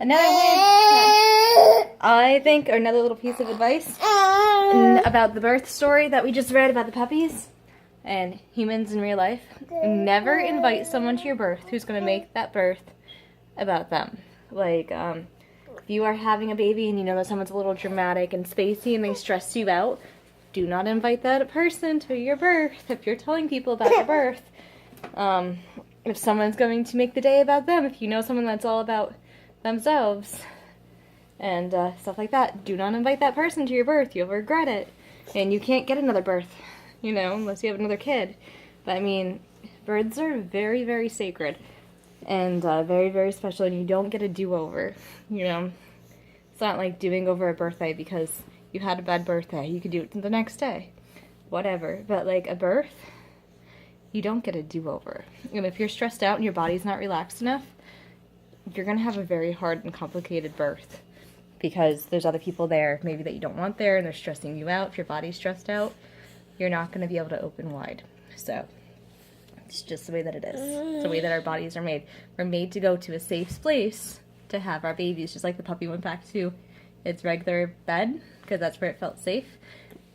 Another way, I think, or another little piece of advice about the birth story that we just read about the puppies and humans in real life. Never invite someone to your birth who's going to make that birth about them. Like, if you are having a baby and you know that someone's a little dramatic and spacey and they stress you out, do not invite that person to your birth. If you're telling people about your birth, if someone's going to make the day about them, if you know someone that's all about themselves and stuff like that, do not invite that person to your birth. You'll regret it. And you can't get another birth, you know, unless you have another kid. But I mean, births are very, very sacred and very, very special, and you don't get a do-over, you know. It's not like doing over a birthday because you had a bad birthday. You could do it the next day, whatever. But like a birth, you don't get a do-over. And if you're stressed out and your body's not relaxed enough, you're going to have a very hard and complicated birth because there's other people there maybe that you don't want there and they're stressing you out. If your body's stressed out, you're not going to be able to open wide. So it's just the way that it is. It's the way that our bodies are made. We're made to go to a safe place to have our babies, just like the puppy went back to its regular bed because that's where it felt safe.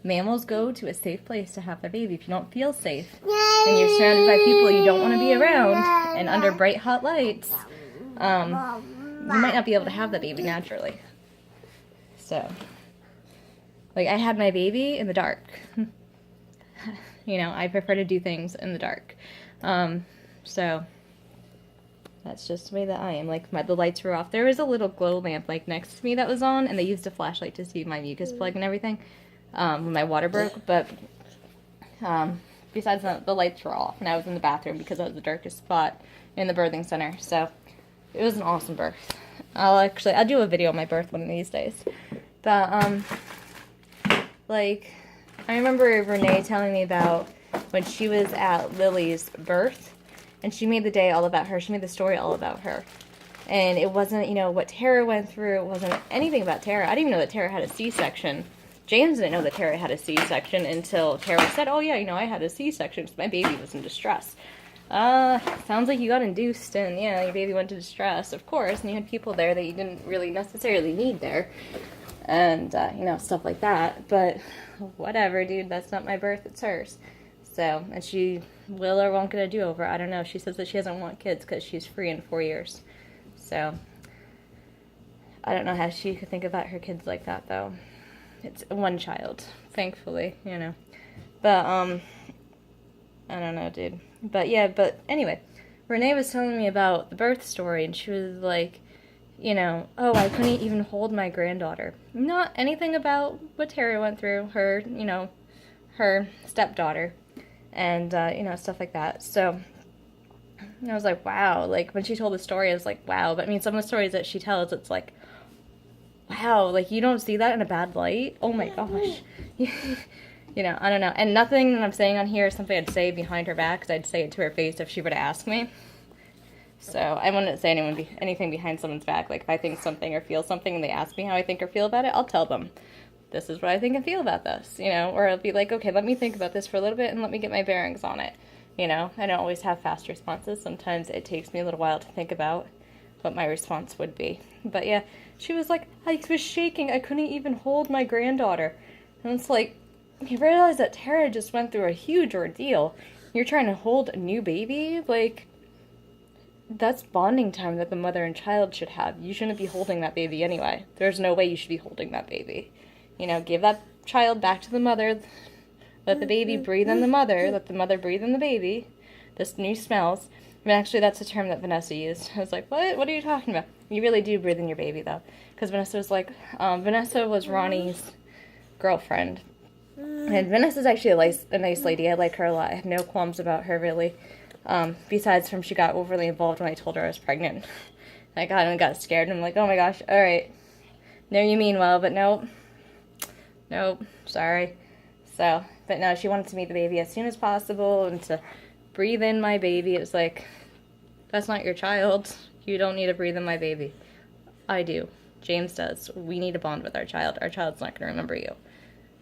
Mammals go to a safe place to have their baby. If you don't feel safe and you're surrounded by people you don't want to be around and under bright hot lights, you might not be able to have that baby naturally. So, like, I had my baby in the dark. You know, I prefer to do things in the dark. So that's just the way that I am. Like, the lights were off. There was a little glow lamp, like, next to me that was on, and they used a flashlight to see my mucus plug and everything when my water broke. But besides that, the lights were off, and I was in the bathroom because that was the darkest spot in the birthing center. So it was an awesome birth. I'll do a video of my birth one of these days. But, like, I remember Renee telling me about when she was at Lily's birth, and she made the day all about her. She made the story all about her. And it wasn't, you know, what Tara went through. It wasn't anything about Tara. I didn't even know that Tara had a C-section. James didn't know that Tara had a C-section until Tara said, oh, yeah, you know, I had a C-section because my baby was in distress. Sounds like you got induced and, yeah, your baby went to distress, of course, and you had people there that you didn't really necessarily need there. And, you know, stuff like that. But whatever, dude, that's not my birth, it's hers. So, and she will or won't get a do-over. I don't know. She says that she doesn't want kids because she's free in 4 years. So, I don't know how she could think about her kids like that, though. It's one child, thankfully, you know. But, I don't know, dude. But, yeah, but anyway, Renee was telling me about the birth story, and she was like, you know, oh, I couldn't even hold my granddaughter. Not anything about what Tara went through, her, you know, her stepdaughter, and, you know, stuff like that. So, I was like, wow. Like, when she told the story, I was like, wow. But, I mean, some of the stories that she tells, it's like, wow, like, you don't see that in a bad light? Oh, my gosh. You know, I don't know. And nothing that I'm saying on here is something I'd say behind her back, because I'd say it to her face if she were to ask me. So I wouldn't say anything behind someone's back. Like, if I think something or feel something and they ask me how I think or feel about it, I'll tell them, this is what I think and feel about this, you know. Or I'll be like, okay, let me think about this for a little bit and let me get my bearings on it, you know. I don't always have fast responses. Sometimes it takes me a little while to think about what my response would be. But yeah, she was like, I was shaking. I couldn't even hold my granddaughter. And it's like, you realize that Tara just went through a huge ordeal. You're trying to hold a new baby? Like, that's bonding time that the mother and child should have. You shouldn't be holding that baby anyway. There's no way you should be holding that baby. You know, give that child back to the mother. Let the baby breathe in the mother. Let the mother breathe in the baby. This new smells. I mean, actually, that's a term that Vanessa used. I was like, what? What are you talking about? You really do breathe in your baby, though. Because Vanessa was like, Vanessa was Ronnie's girlfriend. And Vanessa's actually a nice lady. I like her a lot. I have no qualms about her, really. Besides from she got overly involved when I told her I was pregnant. I got scared, and I'm like, oh my gosh, alright. No, you mean well, but nope. Nope, sorry. So, but no, she wanted to meet the baby as soon as possible, and to breathe in my baby. It was like, that's not your child. You don't need to breathe in my baby. I do. James does. We need to bond with our child. Our child's not going to remember you.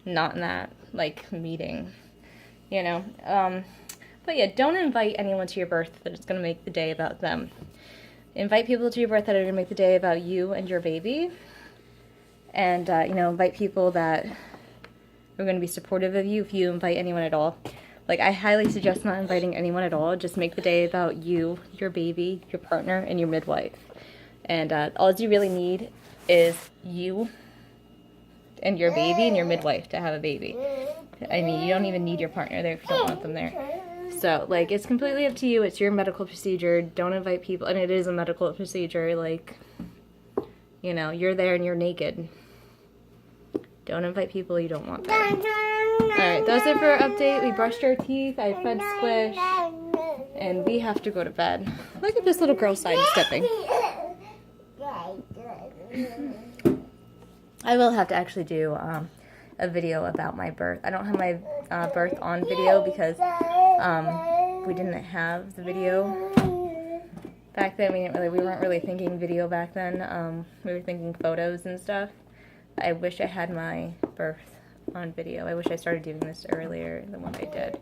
Not in that, like, meeting, you know. But yeah, don't invite anyone to your birth that is going to make the day about them. invite people to your birth that are going to make the day about you and your baby. And, you know, invite people that are going to be supportive of you if you invite anyone at all. Like, I highly suggest not inviting anyone at all. Just make the day about you, your baby, your partner, and your midwife. And all you really need is you and your baby and your midwife to have a baby. I mean, you don't even need your partner there if you don't want them there. So, like, it's completely up to you. It's your medical procedure. Don't invite people. And it is a medical procedure. Like, you know, you're there and you're naked. Don't invite people you don't want there. Alright, that's it for our update. We brushed our teeth. I fed Squish. And we have to go to bed. Look at this little girl sidestepping. I will have to actually do a video about my birth. I don't have my birth on video because we didn't have the video back then. We weren't really thinking video back then. We were thinking photos and stuff. I wish I had my birth on video. I wish I started doing this earlier than what I did.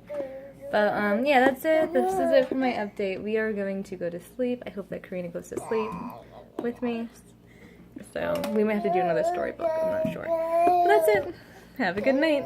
But yeah, that's it. This is it for my update. We are going to go to sleep. I hope that Karina goes to sleep with me. So we might have to do another storybook. I'm not sure. But that's it. Have a good night.